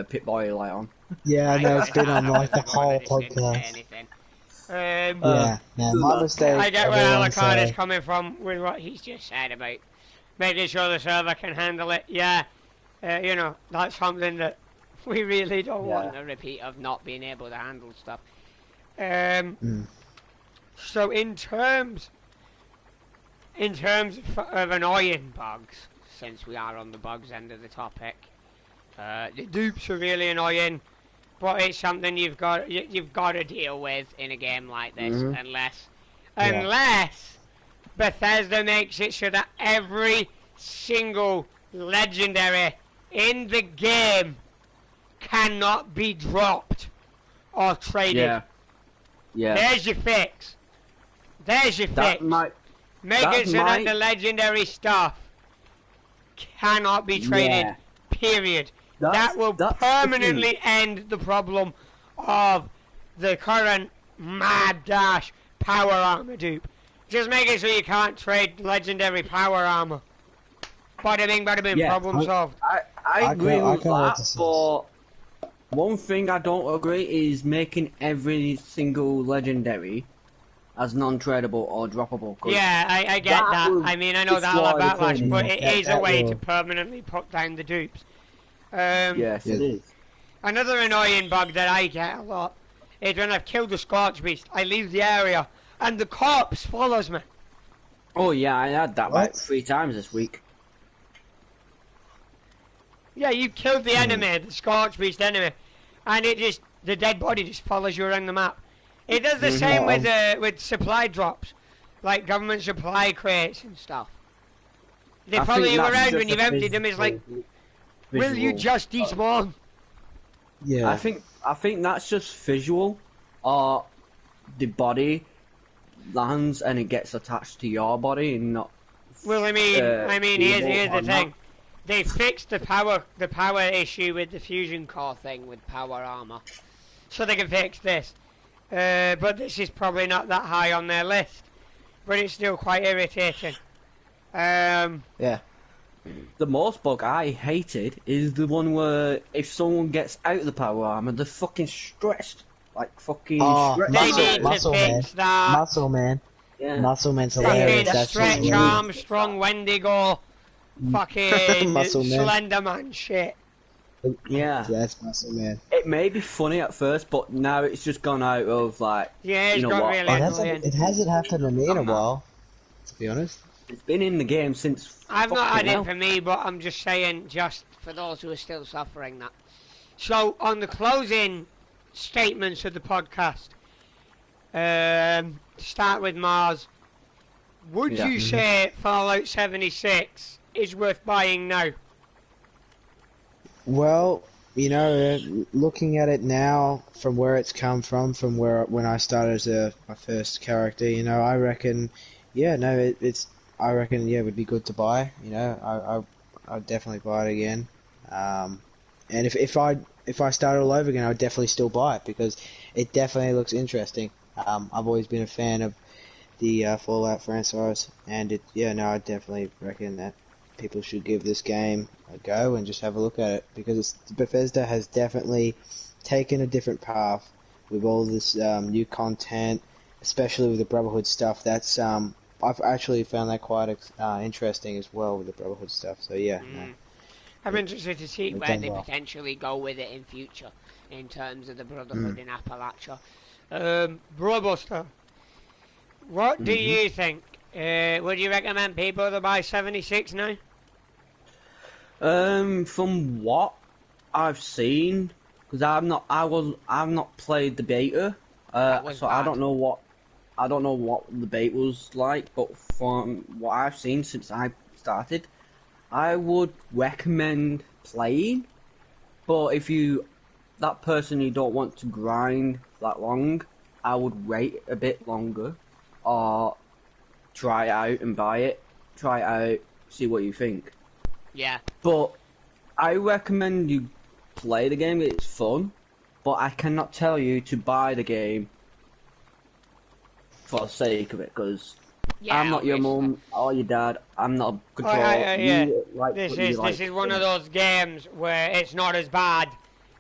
Pit Boy light on. Yeah, I know, it's been on like the whole Didn't say podcast. anything. Yeah, no, my mistake. I get where everyone Alucard is say. coming from with what he's just said about making sure the server can handle it. Yeah, you know, that's something that we really don't want a repeat of not being able to handle stuff. So in terms of annoying bugs, since we are on the bugs end of the topic, the dupes are really annoying. But it's something you've got to deal with in a game like this, unless Bethesda makes it so that every single legendary in the game cannot be dropped or traded. Yeah. There's your fix. There's your fix. Make it so that the legendary stuff cannot be traded. Period. That will permanently end the problem of the current mad dash power armor dupe. Just make it so you can't trade legendary power armor. Bada bing, problem solved. I agree with that, but one thing I don't agree is making every single legendary as non-tradable or droppable. Yeah, I get that. I mean, I know that'll have backlash, but it is a way to permanently put down the dupes. Yes, it is. Another annoying bug that I get a lot is when I've killed the Scorch Beast, I leave the area, and the corpse follows me. Oh yeah, I had that like 3 times this week. Yeah, you killed the enemy, the Scorch Beast enemy, and the dead body just follows you around the map. It does the same with supply drops, like government supply crates and stuff. They follow you around when you've emptied them. It's like, will you just despawn? Yeah. I think that's just visual, or the body lands and it gets attached to your body and not. Well, I mean, here's the thing. They fixed the power issue with the fusion core thing with power armor, so they can fix this. But this is probably not that high on their list, but it's still quite irritating. Yeah. The most bug I hated is the one where if someone gets out of the power armor, they're fucking stretched. Like fucking stretched. They need to fix that. Muscle Man. Yeah. Muscle Man's hilarious. Fucking Stretch Armstrong, Wendigo, fucking Muscle Man. Slender Man shit. Yeah. Yes, Muscle Man. It may be funny at first, but now it's just gone out of like. Yeah, it's you know got what? really annoying. It hasn't happened to me in a while, to be honest. It's been in the game since. I've not had hell. it for me, but I'm just saying, just for those who are still suffering that. So, on the closing statements of the podcast, to start with Mars, would you say Fallout 76 is worth buying now? Well, you know, looking at it now, from where it's come from when I started as my first character, you know, I reckon, I reckon, it would be good to buy. You know, I'd definitely buy it again. And if I started all over again, I would definitely still buy it because it definitely looks interesting. I've always been a fan of the Fallout franchise, and I definitely reckon that people should give this game a go and just have a look at it because Bethesda has definitely taken a different path with all this new content, especially with the Brotherhood stuff. That's I've actually found that quite interesting as well with the Brotherhood stuff. So yeah. No. I'm interested to see where they potentially go with it in future in terms of the Brotherhood in Appalachia. Robuster, what do you think? Would you recommend people to buy 76 now? From what I've seen, because I've not played the beta. That was So bad. I don't know what the bait was like, but from what I've seen since I started, I would recommend playing. But if that person you don't want to grind that long, I would wait a bit longer, or try it out and buy it. Try it out, see what you think. Yeah. But I recommend you play the game. It's fun, but I cannot tell you to buy the game for the sake of it, because Yeah, I'm not your obviously. mum or your dad. I'm not a control. Yeah. You like This what you is like. one of those games where it's not as bad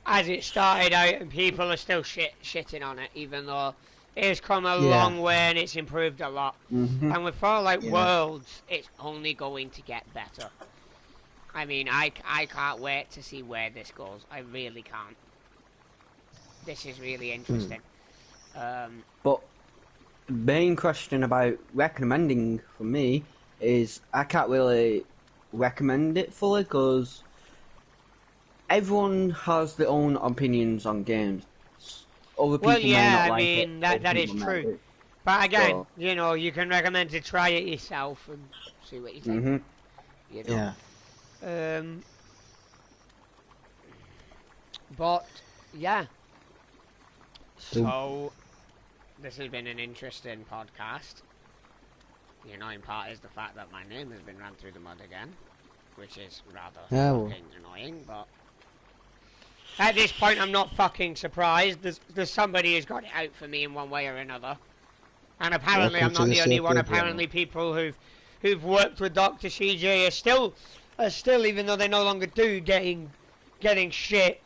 as it started out, and people are still shitting on it, even though it's come a long way and it's improved a lot. Mm-hmm. And with Fallout Yeah. Worlds, it's only going to get better. I mean, I can't wait to see where this goes. I really can't. This is really interesting. But the main question about recommending for me is I can't really recommend it fully, because everyone has their own opinions on games. Other people Well, may yeah, not I like mean, it. that Other is people may true. do. But again, So- you know, you can recommend to try it yourself and see what you think. Mhm. You know? Yeah. But yeah. So this has been an interesting podcast. The annoying part is the fact that my name has been run through the mud again, which is rather Oh. fucking annoying. But at this point, I'm not fucking surprised. There's somebody who's got it out for me in one way or another, and apparently Welcome I'm to not the the only one. circle, Apparently, people who've worked with Dr. CJ are still, even though they no longer do, getting shit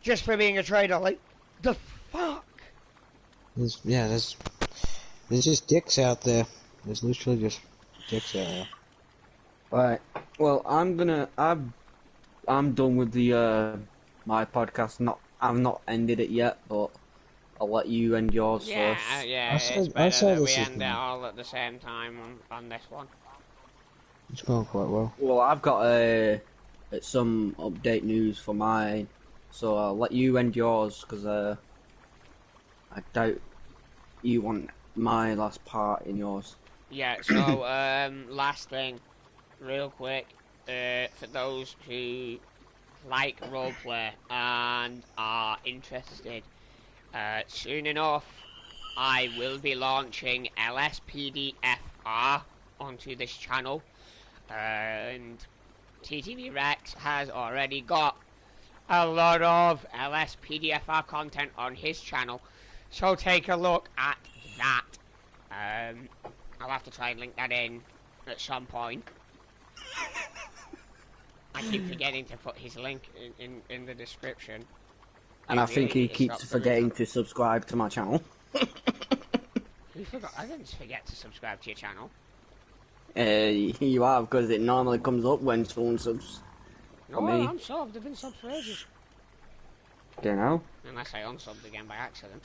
just for being a trader. Like, the fuck? There's just dicks out there. There's literally just dicks out there. Right. Well, I'm done with the my podcast. I've not ended it yet, but I'll let you end yours Yeah, first. yeah. I It's saw better that we this as end it well. all at the same time on this one. It's going quite well. Well, I've got some update news for mine, so I'll let you end yours, because I doubt you want my last part in yours. Yeah. So last thing, real quick, for those who like roleplay and are interested, soon enough, I will be launching LSPDFR onto this channel, and TTV Rex has already got a lot of LSPDFR content on his channel, so take a look at that. I'll have to try and link that in at some point. I keep forgetting to put his link in the description. And I think he Really, it's keeps not very- forgetting to subscribe to my channel. You forgot? I didn't forget to subscribe to your channel. You are, because it normally comes up when someone subs. No, me. I'm subbed. I've been subbed for ages. Don't know. Unless I unsubbed again by accident.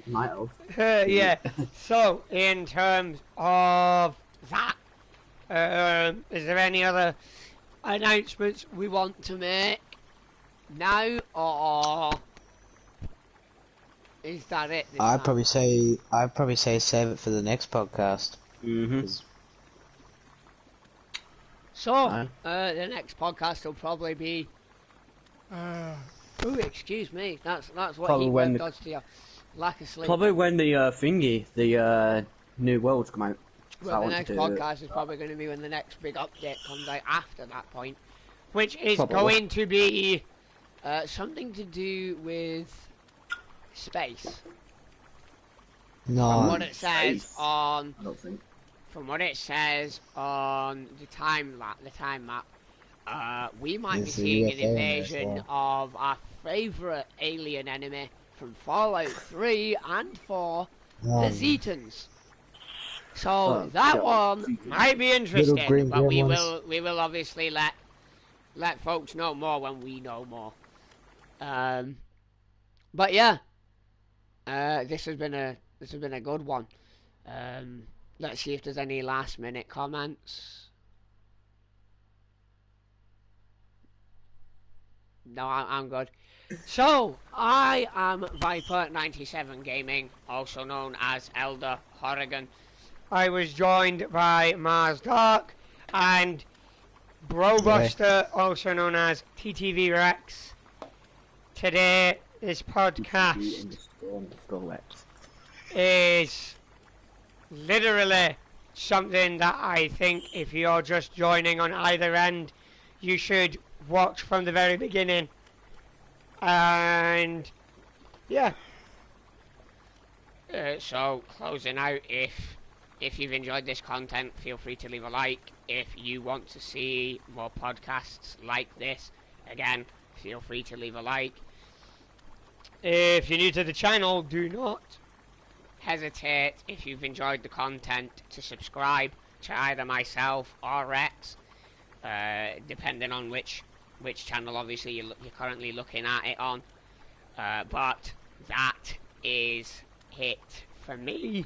Might have. Yeah. So, in terms of that, is there any other announcements we want to make now, or is that it? this I'd time? probably say save it for the next podcast. Mm-hmm. 'Cause So, Aye. the next podcast will probably be. Oh, excuse me. That's what Probably heat when wave the- does to you. Lack of sleep. Probably when the new worlds come out. So I Well, the want next to- podcast is probably going to be when the next big update comes out after that point, which is Probably. going to be something to do with space. From no, what it says space. on, I don't think. from what it says on the time map, we might be There's a seeing an UFO in there as invasion well. of our favourite alien enemy from Fallout 3 and 4, the no. Zetans. So Oh, that God. one might be interesting, green but we gremlins. will obviously let folks know more when we know more. But yeah, this has been a good one. Let's see if there's any last minute comments. No, I'm good. So, I am Viper97 Gaming, also known as Elder-Horrigan. I was joined by Mars Dark and Brobuster, also known as TTV Rex. Today, this podcast is literally something that I think if you're just joining on either end, you should watch from the very beginning. And yeah. So closing out, if you've enjoyed this content, feel free to leave a like. If you want to see more podcasts like this, again, feel free to leave a like. If you're new to the channel, do not hesitate, if you've enjoyed the content, to subscribe to either myself or Rex, depending on which channel obviously you're currently looking at it on. But that is it for me.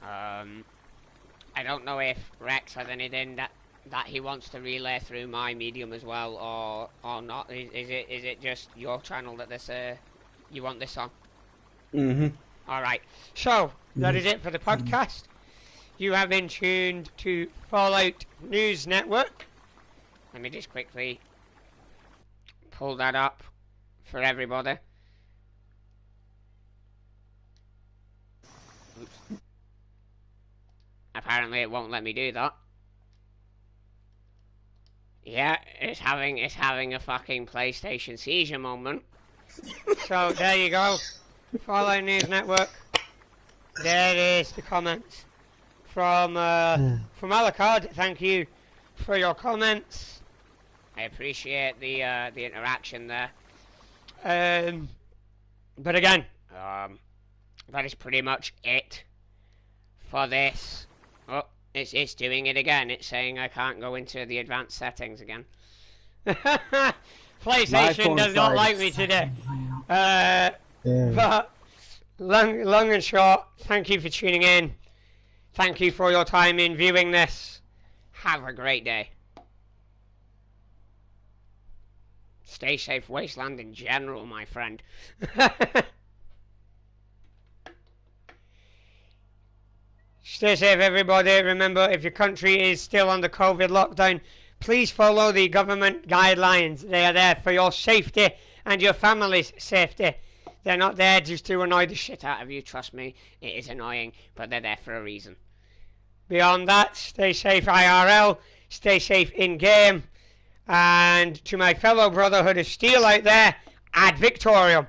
I don't know if Rex has anything that he wants to relay through my medium as well, or not. Is it just your channel that this you want this on? Alright, so that is it for the podcast. You have been tuned to Fallout News Network. Let me just quickly pull that up for everybody. Oops. Apparently it won't let me do that. Yeah, it's having a fucking PlayStation seizure moment. So there you go. Fallout News Network. There is the comments from Alucard. Thank you for your comments. I appreciate the interaction there. But again, that is pretty much it for this. Oh, it's doing it again. It's saying I can't go into the advanced settings again. PlayStation does not like me today. But long and short, thank you for tuning in. Thank you for your time in viewing this. Have a great day. Stay safe, Wasteland in general, my friend. Stay safe, everybody. Remember, if your country is still under COVID lockdown, please follow the government guidelines. They are there for your safety and your family's safety. They're not there just to annoy the shit out of you, trust me. It is annoying, but they're there for a reason. Beyond that, stay safe IRL, stay safe in-game, and to my fellow Brotherhood of Steel out there, ad Victorium.